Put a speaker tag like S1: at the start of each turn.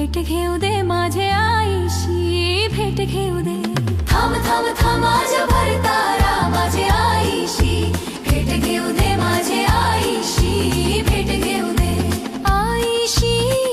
S1: भेट घेऊ दे माझे आईशी, भेट घेऊ दे. थांब थांब थांब माझ्या भरतारा, माझे आईशी भेट घेऊ दे, माझे आईशी भेट घेऊ दे. आईशी